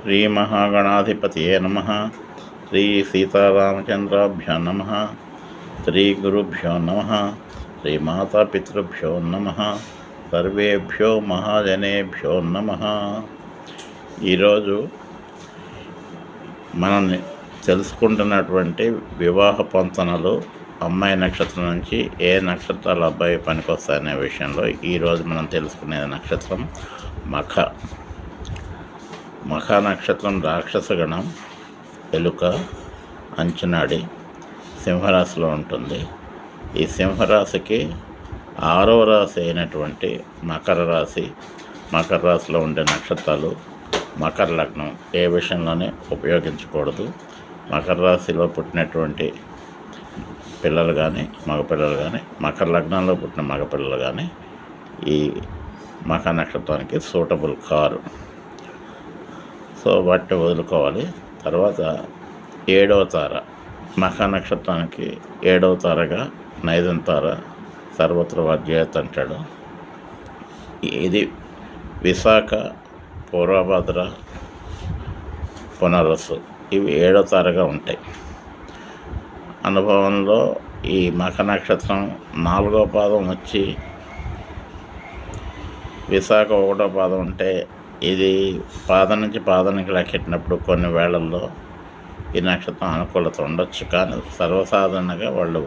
శ్రీ మహాగణాధిపతయే నమః. శ్రీ సీతారామచంద్రాభ్యో నమః. శ్రీ గురుభ్యో నమః. శ్రీ మాతాపితృభ్యో నమః. సర్వేభ్యో మహాజనేభ్యో నమః. ఈరోజు మనం తెలుసుకుంటున్నటువంటి వివాహ పొంతనలు అమ్మాయి నక్షత్రం నుంచి ఏ నక్షత్రాలు అబ్బాయి పనికొస్తాయనే విషయంలో ఈరోజు మనం తెలుసుకునే నక్షత్రం మఖ. మఖ నక్షత్రం రాక్షసగణం, ఎలుక, అంచునాడి, సింహరాశిలో ఉంటుంది. ఈ సింహరాశికి 6వ రాశి అయినటువంటి మకర రాశి, మకర రాశిలో ఉండే నక్షత్రాలు మకర లగ్నం ఏ విషయంలోనే ఉపయోగించకూడదు. మకర రాశిలో పుట్టినటువంటి పిల్లలు కానీ మగపిల్లలు కానీ, మకర లగ్నంలో పుట్టిన మగపిల్లలు కానీ ఈ మఖ నక్షత్రానికి సూటబుల్ కారు. సో వాటిని వదులుకోవాలి. తర్వాత 7వ తార, మఖ నక్షత్రానికి 7వ తారగా నైదం తార సర్వత్ర వర్జయత్ అంటాడు. ఇది విశాఖ, పూర్వభద్ర, పునరస్సు ఇవి 7వ తారగా ఉంటాయి. అనుభవంలో ఈ మఖ నక్షత్రం 4వ పాదం వచ్చి విశాఖ 1వ పాదం ఉంటే ఇది పాదం నుంచి పాదానికి లెక్కెట్టినప్పుడు కొన్ని వేళల్లో ఈ నక్షత్రం అనుకూలత ఉండొచ్చు. కానీ సర్వసాధారణంగా వాళ్ళు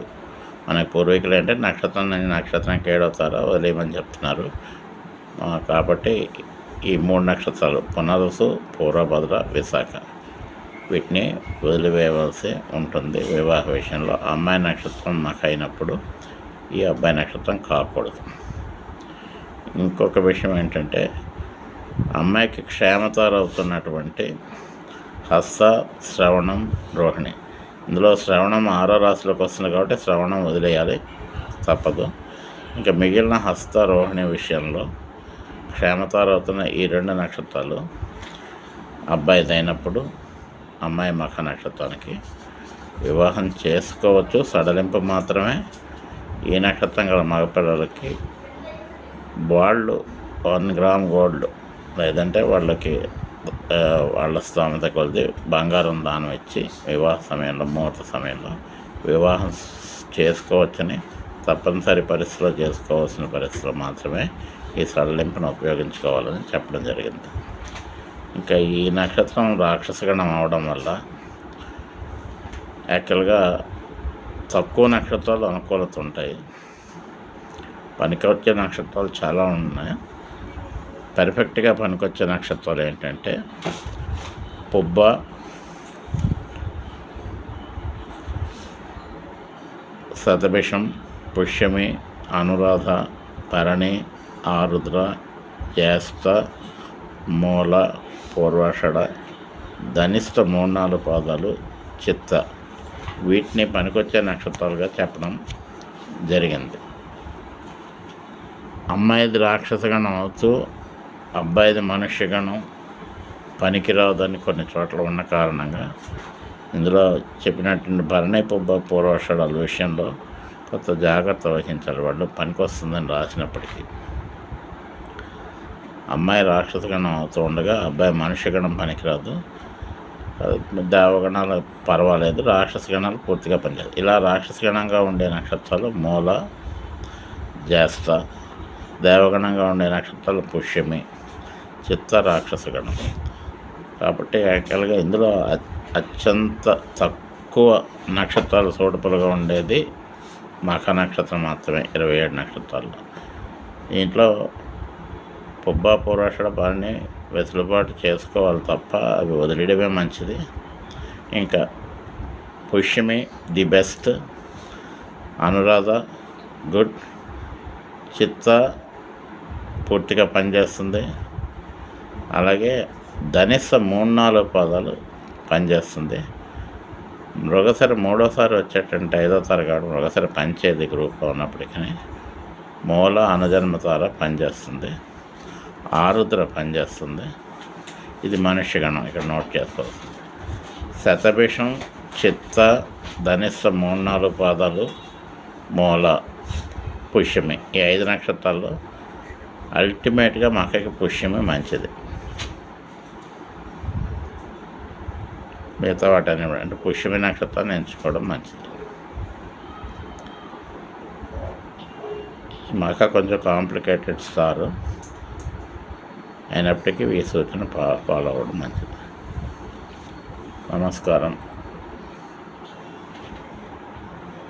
మన పూర్వీకులు అంటే నక్షత్రం నుంచి నక్షత్రానికి 7వ తార వదిలేయమని చెప్తున్నారు. కాబట్టి ఈ 3 నక్షత్రాలు పునరసు, పూర్వభద్ర, విశాఖ వీటిని వదిలివేయవలసి ఉంటుంది. వివాహ విషయంలో అమ్మాయి నక్షత్రం మఖ అయినప్పుడు ఈ అబ్బాయి నక్షత్రం కాకూడదు. ఇంకొక విషయం ఏంటంటే అమ్మాయికి క్షేమతార అవుతున్నటువంటి హస్త, శ్రవణం, రోహిణి. ఇందులో శ్రవణం 6వ రాశిలోకి వస్తుంది కాబట్టి శ్రవణం వదిలేయాలి, తప్పదు. ఇంకా మిగిలిన హస్త, రోహిణి విషయంలో క్షేమతార అవుతున్న ఈ 2 నక్షత్రాలు అబ్బాయిదైనప్పుడు అమ్మాయి మఖ నక్షత్రానికి వివాహం చేసుకోవచ్చు. సడలింపు మాత్రమే. ఈ నక్షత్రం గల మగపిల్లలకి వాళ్ళు 1 గ్రామ్ గోల్డ్ లేదంటే వాళ్ళకి వాళ్ళ స్థోమత కొలిది బంగారం దానం ఇచ్చి వివాహ సమయంలో, ముహూర్త సమయంలో వివాహం చేసుకోవచ్చని, తప్పనిసరి పరిస్థితిలో చేసుకోవాల్సిన పరిస్థితుల్లో మాత్రమే ఈ సడలింపును ఉపయోగించుకోవాలని చెప్పడం జరిగింది. ఇంకా ఈ నక్షత్రం రాక్షసగణం అవడం వల్ల యాక్చువల్గా తక్కువ నక్షత్రాలు అనుకూలత ఉంటాయి. పనికొచ్చే నక్షత్రాలు చాలా ఉన్నాయి. పర్ఫెక్ట్గా పనికొచ్చే నక్షత్రాలు ఏంటంటే పుబ్బ, శతభిషం, పుష్యమి, అనురాధ, భరణి, ఆరుద్ర, జ్యేష్ఠ, మూల, పూర్వాషాఢ, ధనిష్ట 3-4 పాదాలు, చిత్త వీటిని పనికొచ్చే నక్షత్రాలుగా చెప్పడం జరిగింది. అమ్మాయిది రాక్షసగణం అవుతూ అబ్బాయిది మనుష్యగణం పనికిరాదని కొన్ని చోట్ల ఉన్న కారణంగా ఇందులో చెప్పినటువంటి భరణి, పుబ్బ, పూర్వాషాఢాల విషయంలో కొంత జాగ్రత్త వహించాలి. వాళ్ళు పనికొస్తుందని రాసినప్పటికీ అమ్మాయి రాక్షసగణం అవుతూ ఉండగా అబ్బాయి మనుష్యగణం పనికిరాదు. దేవగణాలు పర్వాలేదు, రాక్షసగణాలు పూర్తిగా పనిచేయాలి. ఇలా రాక్షసగణంగా ఉండే నక్షత్రాలు మూల, జ్యేష్ఠ. దేవగణంగా ఉండే నక్షత్రాలు పుష్యమి, చిత్త, రాక్షసగణం. కాబట్టి యాక్చువల్గా ఇందులో అత్యంత తక్కువ నక్షత్రాలు సూటపులుగా ఉండేది మఖ నక్షత్రం మాత్రమే, 27 నక్షత్రాల్లో. దీంట్లో పుబ్బ, పూర్వాషాఢ, భరణి వెసులుబాటు చేసుకోవాలి తప్ప అవి వదిలేయడమే మంచిది. ఇంకా Pushyami the best, Anuradha good, చిత్త పూర్తిగా పనిచేస్తుంది. అలాగే ధనిష్ట 3-4 పాదాలు పనిచేస్తుంది. మృగశిర 3వసారి వచ్చేటంటే 5వ తార కాదు, మృగశిర పంచేది గ్రూప్లో ఉన్నప్పటికీ మూల, అనుజన్మతార పనిచేస్తుంది. ఆరుద్ర పనిచేస్తుంది. ఇది మనుష్యగణం, ఇక్కడ నోట్ చేసుకోవాలి. శతభిషం, చిత్త, ధనిష్ట 3-4 పాదాలు, మూల, పుష్యమి ఈ 5 నక్షత్రాల్లో అల్టిమేట్గా మఖకి పుష్యమి మంచిది. మిగతా వాటిని అంటే పుష్యమి నక్షత్రాన్ని ఎంచుకోవడం మంచిది. మక కొంచెం కాంప్లికేటెడ్ స్టార్ అయినప్పటికీ ఈ సూచన ఫాలో అవ్వడం మంచిది. నమస్కారం.